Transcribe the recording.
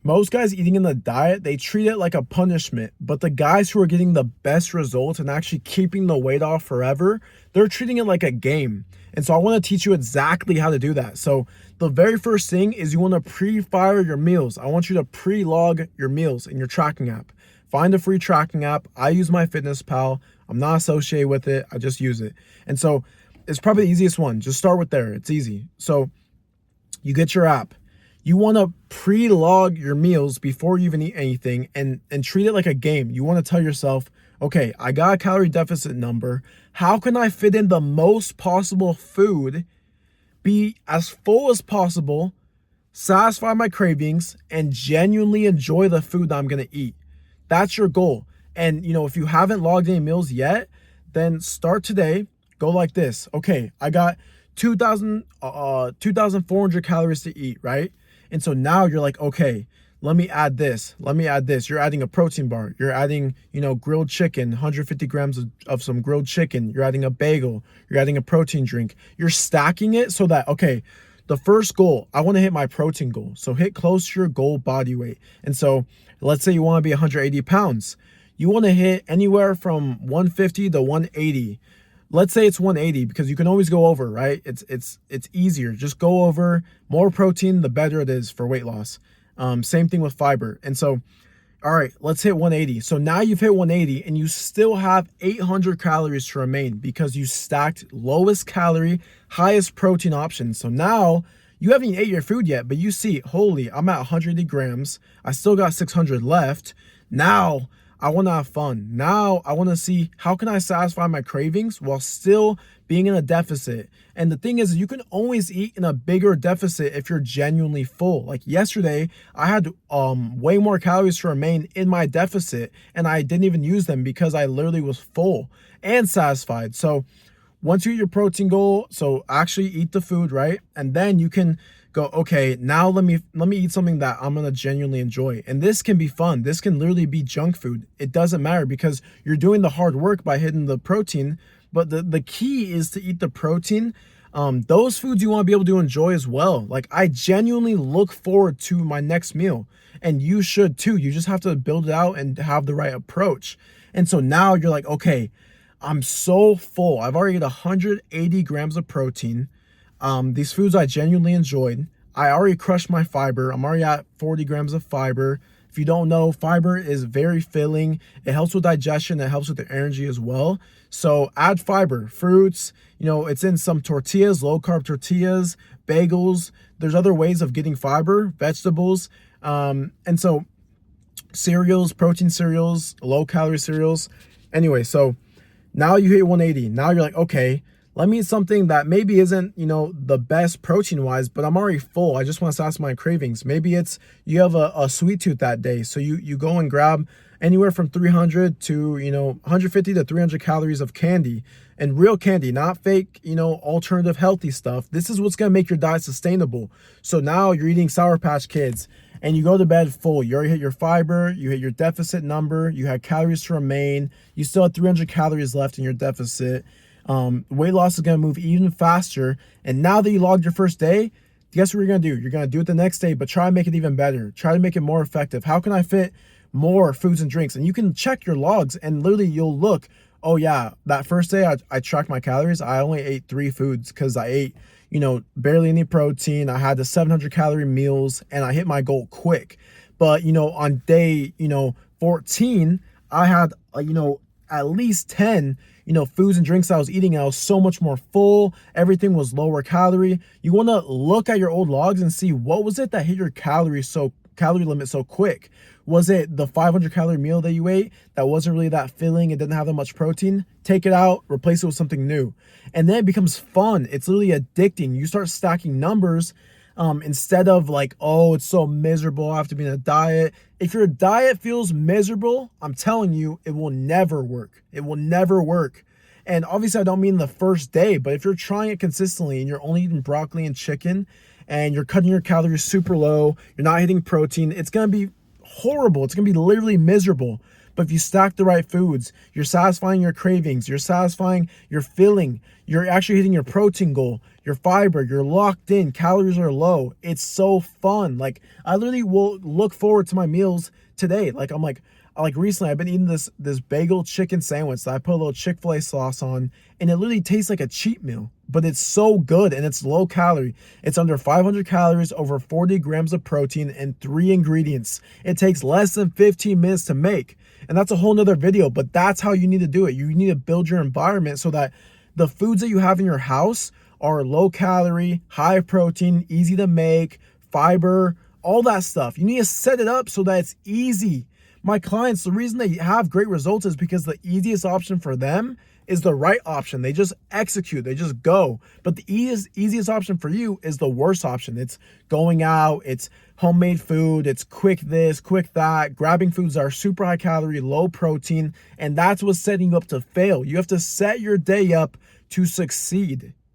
Most guys eating in the diet, they treat it like a punishment, but the guys who are getting the best results and actually keeping the weight off forever, they're treating it like a game. And so I want to teach you exactly how to do that. So the very first thing is you want to pre-fire your meals. I want you to pre-log your meals in your tracking app. Find a free tracking app. I use MyFitnessPal. I'm not associated with it. I just use it. And so it's probably the easiest one. Just start with there. It's easy. So you get your app. You want to pre-log your meals before you even eat anything and treat it like a game. You want to tell yourself, okay, I got a calorie deficit number. How can I fit in the most possible food, be as full as possible, satisfy my cravings, and genuinely enjoy the food that I'm going to eat? That's your goal. And, if you haven't logged any meals yet, then start today. Go like this. Okay, I got 2,400 calories to eat, right? And so now you're like, okay, let me add this. You're adding a protein bar. You're adding, grilled chicken, 150 grams of some grilled chicken. You're adding a bagel. You're adding a protein drink. You're stacking it so that, okay, the first goal, I want to hit my protein goal. So hit close to your goal body weight. And so let's say you want to be 180 pounds. You want to hit anywhere from 150 to 180. Let's say it's 180 because you can always go over, right? It's easier. Just go over. More protein, the better it is for weight loss. Same thing with fiber. And so, all right, let's hit 180. So now you've hit 180 and you still have 800 calories to remain because you stacked lowest calorie, highest protein options. So now you haven't ate your food yet, but you see, holy, I'm at 180 grams. I still got 600 left. Now I want to have fun. Now I want to see how can I satisfy my cravings while still being in a deficit. And the thing is, you can always eat in a bigger deficit if you're genuinely full. Like yesterday, I had way more calories to remain in my deficit and I didn't even use them because I literally was full and satisfied. So once you hit your protein goal, so actually eat the food, right? And then you can go, okay, now let me eat something that I'm gonna genuinely enjoy. And this can be fun. This can literally be junk food. It doesn't matter because you're doing the hard work by hitting the protein. But the key is to eat the protein. Those foods you want to be able to enjoy as well. Like I genuinely look forward to my next meal. And you should too. You just have to build it out and have the right approach. And so now you're like, okay, I'm so full. I've already got 180 grams of protein. These foods I genuinely enjoyed. I already crushed my fiber. I'm already at 40 grams of fiber. If you don't know, fiber is very filling. It helps with digestion. It helps with the energy as well. So add fiber, fruits, it's in some tortillas, low carb tortillas, bagels. There's other ways of getting fiber, vegetables. And so cereals, protein cereals, low calorie cereals. Anyway, so now you hit 180. Now you're like, okay, let me eat something that maybe isn't, the best protein wise, but I'm already full. I just want to satisfy my cravings. Maybe it's you have a sweet tooth that day. So you go and grab anywhere from 300 to, 150 to 300 calories of candy, and real candy, not fake, alternative healthy stuff. This is what's going to make your diet sustainable. So now you're eating Sour Patch Kids and you go to bed full. You already hit your fiber, you hit your deficit number, you had calories to remain, you still had 300 calories left in your deficit. Weight loss is going to move even faster. And now that you logged your first day, guess what you're going to do? You're going to do it the next day, but try to make it even better. Try to make it more effective. How can I fit more foods and drinks? And you can check your logs and literally you'll look, oh yeah, that first day I tracked my calories. I only ate 3 foods because I ate, barely any protein. I had the 700 calorie meals and I hit my goal quick. But, on day, 14, I had, at least 10 foods and drinks I was eating. I was so much more full. Everything was lower calorie. You want to look at your old logs and see what was it that hit your calorie limit so quick. Was it the 500 calorie meal that you ate that wasn't really that filling? It didn't have that much protein. Take it out, replace it with something new. And then it becomes fun. It's literally addicting. You start stacking numbers instead of like, oh, it's so miserable, I have to be in a diet. If your diet feels miserable, I'm telling you, it will never work. It will never work. And obviously I don't mean the first day, but if you're trying it consistently and you're only eating broccoli and chicken and you're cutting your calories super low, you're not hitting protein, it's going to be horrible. It's going to be literally miserable. But if you stack the right foods, you're satisfying your cravings, you're satisfying your filling, you're actually hitting your protein goal, your fiber, you're locked in, calories are low. It's so fun. Like, I literally will look forward to my meals today. Like, I'm like recently I've been eating this bagel chicken sandwich that I put a little Chick-fil-A sauce on, and it literally tastes like a cheat meal, but it's so good and it's low calorie. It's under 500 calories, over 40 grams of protein, and 3 ingredients. It takes less than 15 minutes to make. And that's a whole nother video, but that's how you need to do it. You need to build your environment so that the foods that you have in your house are low calorie, high protein, easy to make, fiber, all that stuff. You need to set it up so that it's easy. My clients, the reason they have great results is because the easiest option for them is the right option. They just execute, they just go. But the easiest option for you is the worst option. It's going out, it's homemade food, it's quick this, quick that, grabbing foods that are super high calorie, low protein, and that's what's setting you up to fail. You have to set your day up to succeed.